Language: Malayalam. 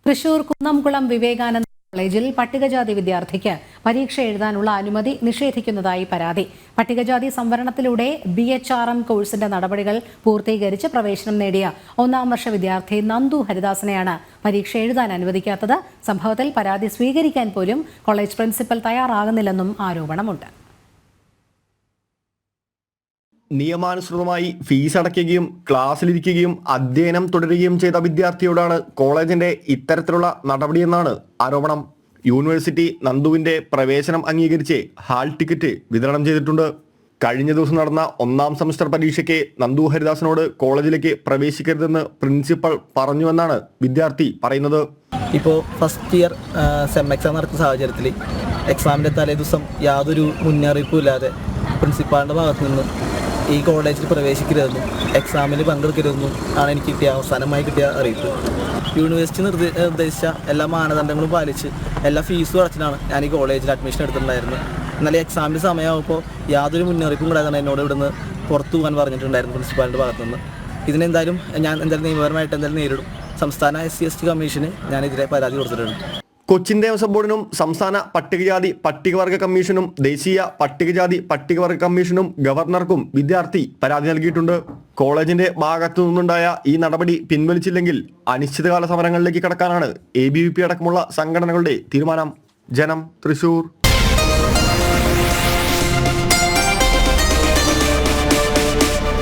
തൃശൂർ കുന്നംകുളം വിവേകാനന്ദ കോളേജിൽ പട്ടികജാതി വിദ്യാർത്ഥിക്ക് പരീക്ഷ എഴുതാനുള്ള അനുമതി നിഷേധിക്കുന്നതായി പരാതി. പട്ടികജാതി സംവരണത്തിലൂടെ BHRM കോഴ്സിന്റെ നടപടികൾ പൂർത്തീകരിച്ച് പ്രവേശനം നേടിയ 1ാം വർഷ വിദ്യാർത്ഥി നന്ദു ഹരിദാസിനെയാണ് പരീക്ഷ എഴുതാൻ അനുവദിക്കാത്തത്. സംഭവത്തിൽ പരാതി സ്വീകരിക്കാൻ പോലും കോളേജ് പ്രിൻസിപ്പൽ തയ്യാറാകുന്നില്ലെന്നും ആരോപണമുണ്ട്. നിയമാനുസൃതമായി ഫീസ് അടയ്ക്കുകയും ക്ലാസ്സിലിരിക്കുകയും അധ്യയനം തുടരുകയും ചെയ്ത വിദ്യാർത്ഥിയോടാണ് കോളേജിന്റെ ഇത്തരത്തിലുള്ള നടപടിയെന്നാണ് ആരോപണം. യൂണിവേഴ്സിറ്റി നന്ദുവിന്റെ പ്രവേശനം അംഗീകരിച്ച് ഹാൾ ടിക്കറ്റ് വിതരണം ചെയ്തിട്ടുണ്ട്. കഴിഞ്ഞ ദിവസം നടന്ന 1ാം സെമസ്റ്റർ പരീക്ഷയ്ക്ക് നന്ദു ഹരിദാസിനോട് കോളേജിലേക്ക് പ്രവേശിക്കരുതെന്ന് പ്രിൻസിപ്പൽ പറഞ്ഞുവെന്നാണ് വിദ്യാർത്ഥി പറയുന്നത്. ഇപ്പോൾ ഫസ്റ്റ് ഇയർ സെം എക്സാം നടക്കുന്ന സാഹചര്യത്തിൽ എക്സാമിൻ്റെ തലേദിവസം യാതൊരു മുന്നറിയിപ്പും ഇല്ലാതെ പ്രിൻസിപ്പാളിൻ്റെ ഭാഗത്തു നിന്ന് ഈ കോളേജിൽ പ്രവേശിക്കരുതെന്നും എക്സാമിൽ പങ്കെടുക്കരുതെന്നും ആണ് എനിക്ക് അവസാനമായി കിട്ടിയ അറിയിപ്പ്. യൂണിവേഴ്സിറ്റി നിർദ്ദേശിച്ച എല്ലാ മാനദണ്ഡങ്ങളും പാലിച്ച് എല്ലാ ഫീസും അടച്ചിട്ടാണ് ഞാൻ ഈ കോളേജിൽ അഡ്മിഷൻ എടുത്തിട്ടുണ്ടായിരുന്നത്. എന്നാൽ എക്സാമിൻ്റെ സമയമാകുമ്പോൾ യാതൊരു മുന്നറിയിപ്പും കൂടാതെ എന്നോട് ഇവിടുന്ന് പുറത്തു പോകാൻ പറഞ്ഞിട്ടുണ്ടായിരുന്നു പ്രിൻസിപ്പാളിൻ്റെ ഭാഗത്തു നിന്ന്. ഇതിനെന്തായാലും ഞാൻ നിയമപരമായിട്ട് നേരിടും. സംസ്ഥാന SC/ST കമ്മീഷന് ഞാനെതിരെ പരാതി കൊടുത്തിട്ടുണ്ട്. കൊച്ചിൻ ദേവസ്വം ബോർഡിനും സംസ്ഥാന പട്ടികജാതി പട്ടികവർഗ കമ്മീഷനും ദേശീയ പട്ടികജാതി പട്ടികവർഗ കമ്മീഷനും ഗവർണർക്കും വിദ്യാർത്ഥി പരാതി നൽകിയിട്ടുണ്ട്. കോളേജിന്റെ ഭാഗത്തു നിന്നുണ്ടായ ഈ നടപടി പിൻവലിച്ചില്ലെങ്കിൽ അനിശ്ചിതകാല സമരങ്ങളിലേക്ക് കടക്കാനാണ് ABVP അടക്കമുള്ള സംഘടനകളുടെ തീരുമാനം. ജനം, തൃശൂർ.